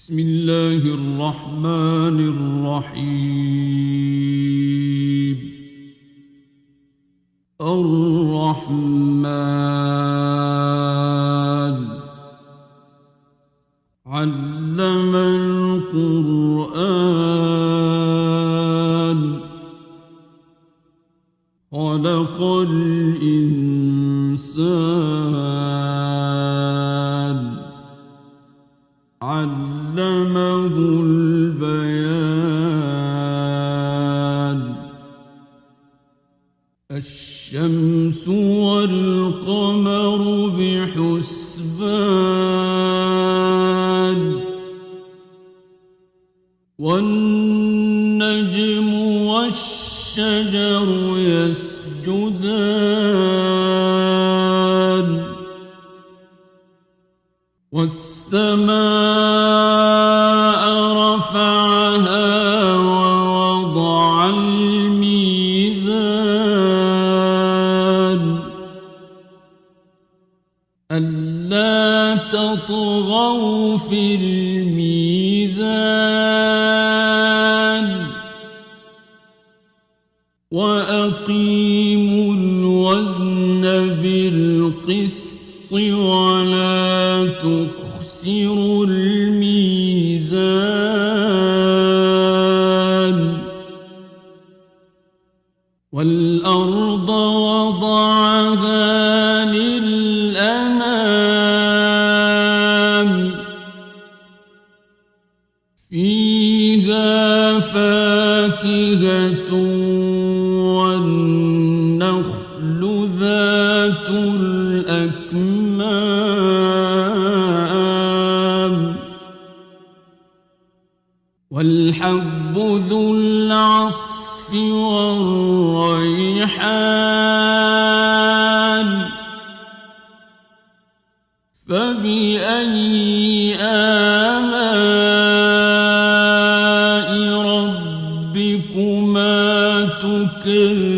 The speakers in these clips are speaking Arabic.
بسم الله الرحمن الرحيم. الرحمن علم القرآن خلق الإنسان علمه البيان. الشمس والقمر بحسبان والنجم والشجر يسجدان والسماء رفعها ووضع الميزان ألا تطغوا في الميزان وأقيموا الوزن بالقسط ولا تخسروا الميزان والأرض وضعها للأنام فيها فاكهة والنخل ذات الأكمام والحب ذو العصف والريحان فبأي آلاء ربكما تكذبان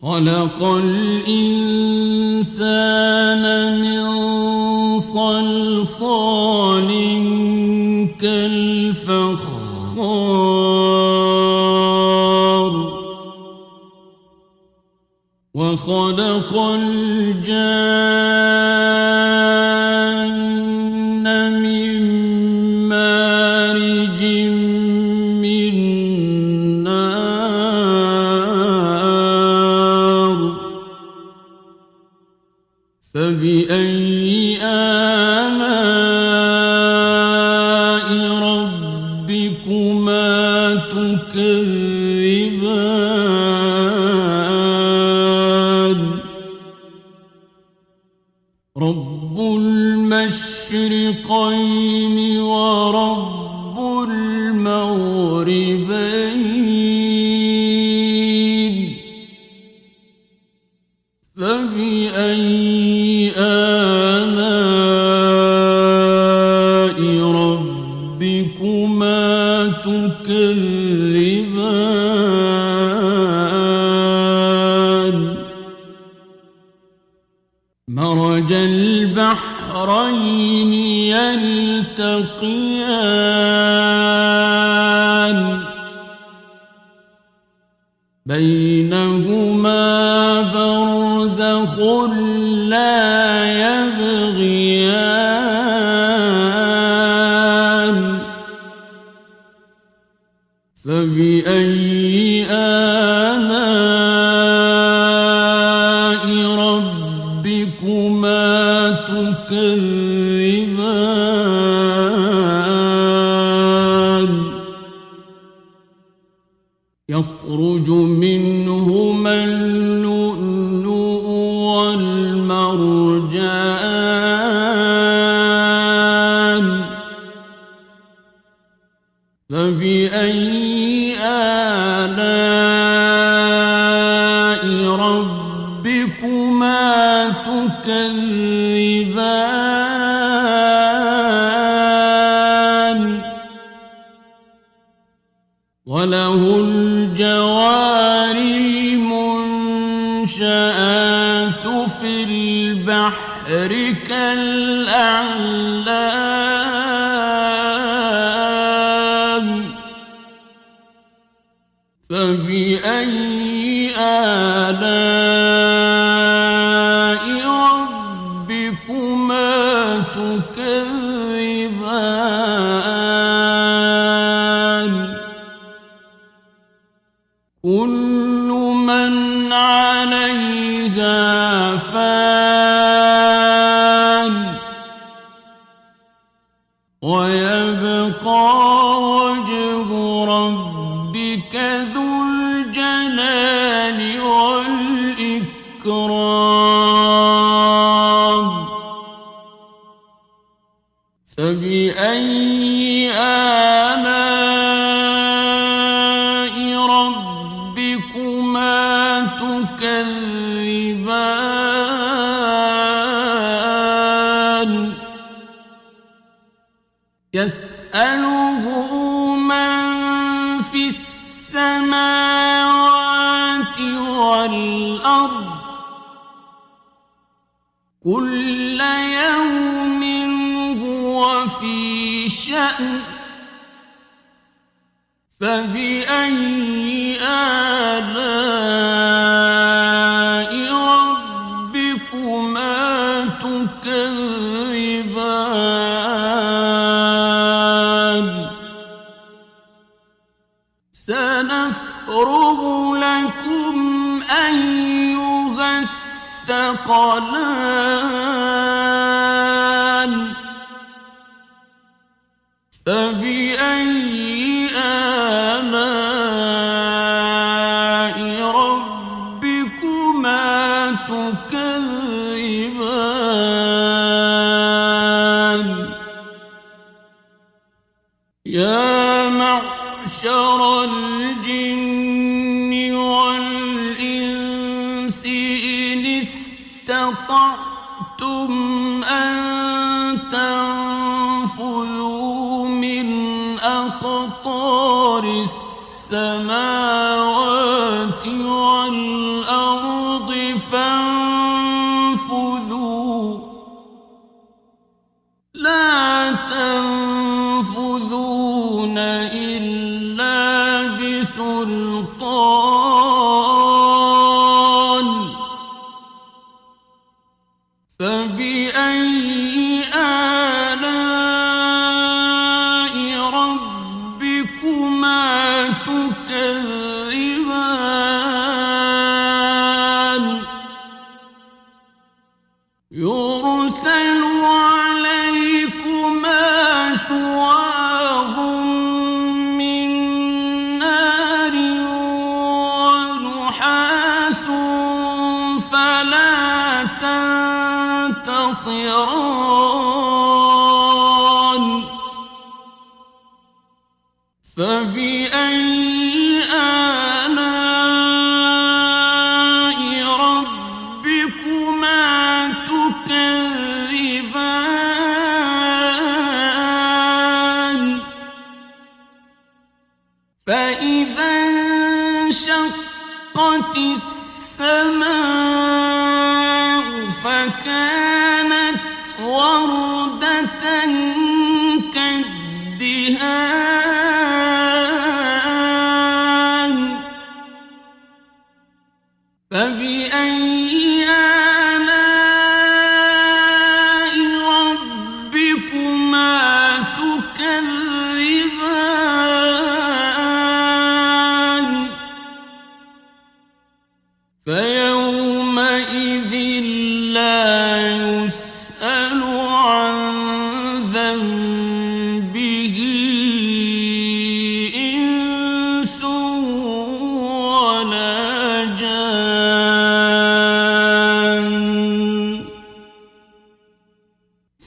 خلق الإنسان من صلصال كالفخار وخلق الجان من مارج من نار فبأي آلاء ربكما تكذبان رب المشرقين ورب المغربين فبأي آلاء ربكما تكذبان مرج البحرين يلتقيان بينهما برزخ لا يبغيان فبأي آلاء ربكما تكذبان يخرج منهما اللؤلؤ والمرجان فبأي آلاء ربكما تكذبان وله الجوار المنشآت في البحر كالأعلام فبأي آلاء ربكما تكذبان كل من عليها فان ويبقى وجه ربك ذو الجلال والإكرام فبأي آلاء ربكما تكذبان يسأله من في السماوات والأرض كل يوم هو في شأن فبأي آلاء ربكما تكذبان سنفرغ لكم أيها الثقلان فبأي آلاء ربكما تكذبان يا معشر الجن والإنس إن استطعتم أن تنفذوا من أقطار السماوات والأرض فانفذوا لا تنفذون إلا بسلطان فبأي آلاء ربكما تكذبان يرسل عليكما شواظ من نار ونحاس فلا تنتصران فبأي آلاء ربكما تكذبان فإذا انشقت السماء فكانت وردة كالدهان فبأي آلاء ربكما تكذبان فيومئذ لا يسأل عن ذنبه إنس ولا جان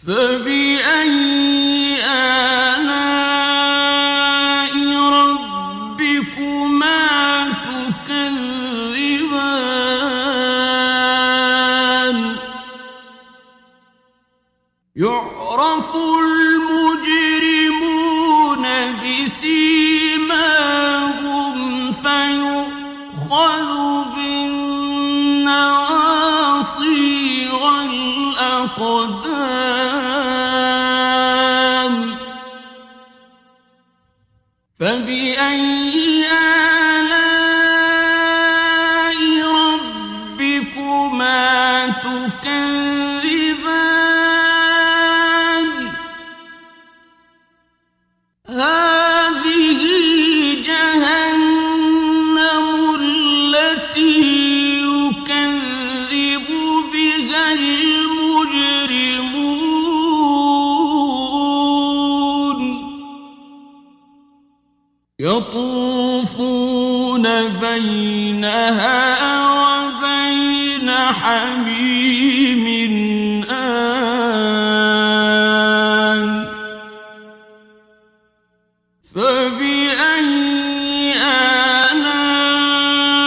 فبأي آلاء ربكما تكذبان يعرف المجرمون بسيماهم فيؤخذ بالنواصي الأقدام فبأي آلاء ربكما تكذبان هذه جهنم التي يكذب بها المجرمون يطوفون بينها وبين حميم آن فبأي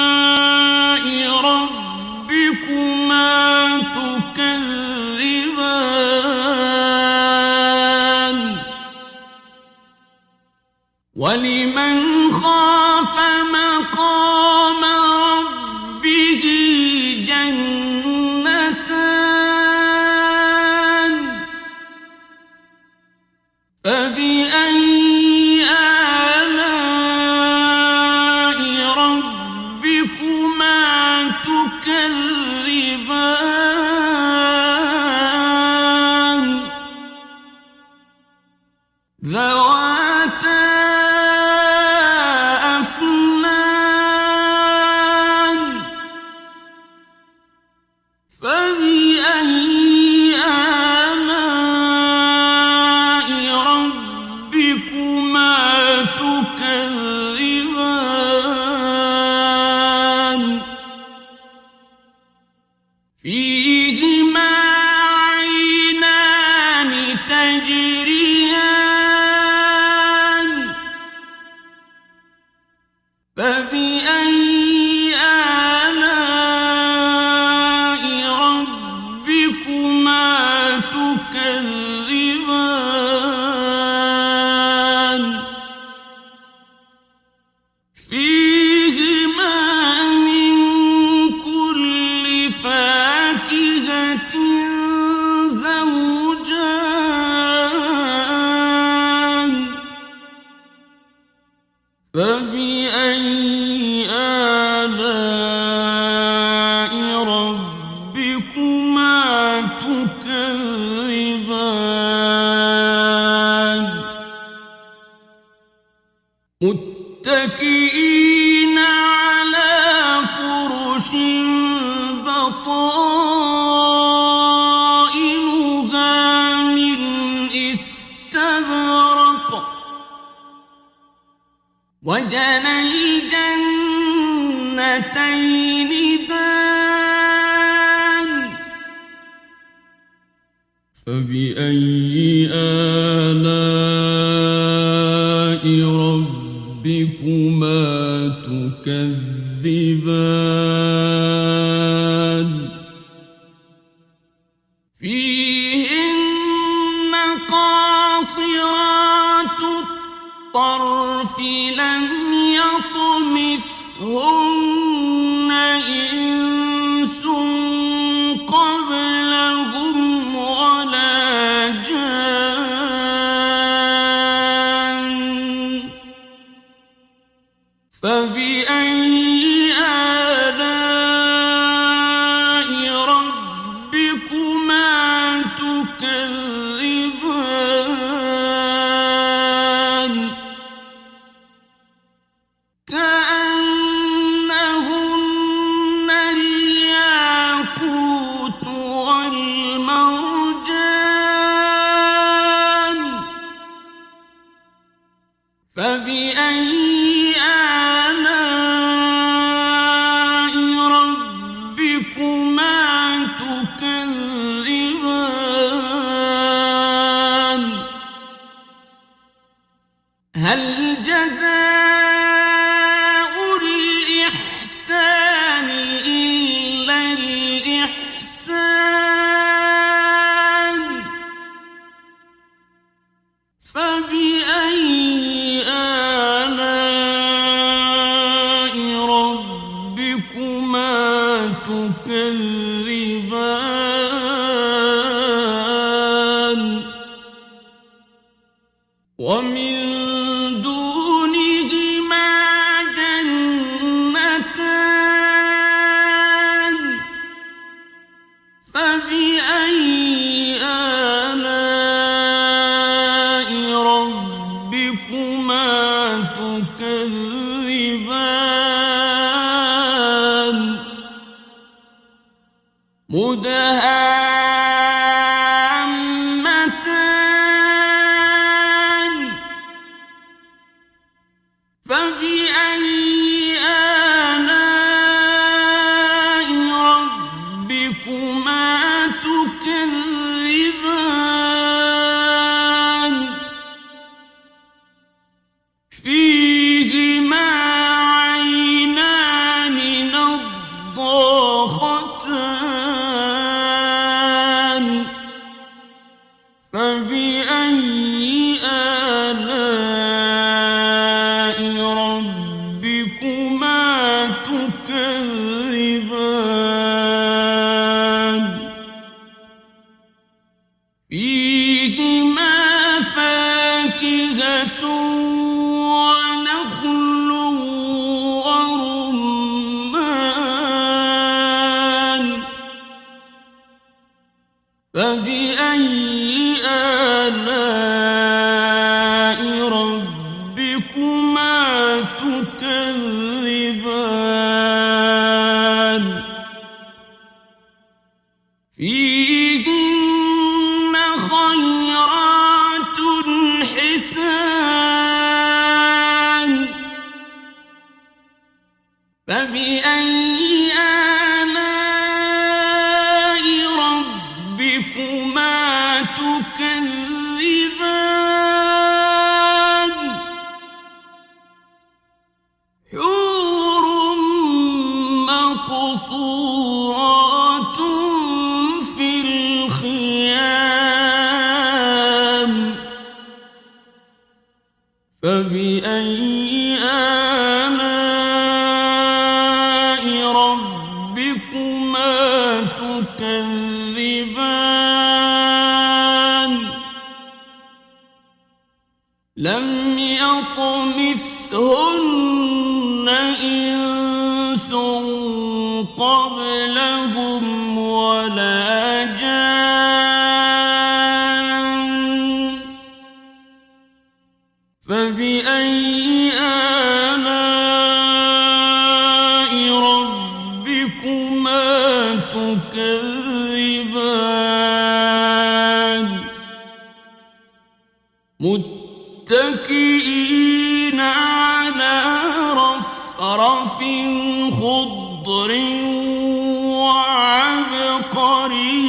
آلاء ربكما تكذبان ولمن خاف مقام ربه جنتان فبأي آلاء ربكما تكذبان ذواتا أفنان فبأي آلاء ربكما تكذبان فيهما عينان تجريان فبأي آلاء ربكما تكذبان فيهما من كل فاكهة زوجان فبأي آلاء ربكما تكذبان متكئين على فرش بطائنها من استبرق وجنى الجنتين دان فبأي آلاء ربكما تكذبان فيهن قاصرات الطرف لم يطمثهن إنس قبلهم ولا جان فبأي آلاء ربكما تكذبان كأنهن الياقوت والمرجان فبأي آلاء ربكما تكذبان هل جزاء الإحسان إلا الإحسان فبأي آلاء ربكما تكذبان ومن دونهما جنتان فبأي آلاء ربكما تكذبان مدهامتان فبأي آلاء ربكما تكذبان فيهما عينان نضاختان فبأي آلاء ربكما تكذبان فيهما فاكهة ونخل ورمان فبأي آلاء ربكما تكذبان فيهن خيرات حسان فبأي آلاء ربكما تكذبان حور مقصورات في الخيام فبأي آلاء ربكما تكذبان لم يطمثهن إنس قبلهم ولا جان فبأي آلاء ربكما تكذبان متكئين على رفرف خضر وعبقري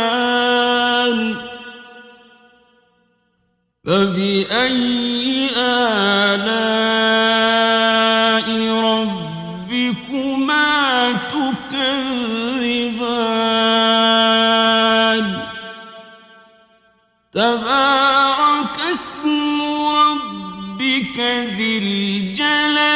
حسان فبأي آلاء ربكما تكذبان تبارك اسم ربك ذي الجلال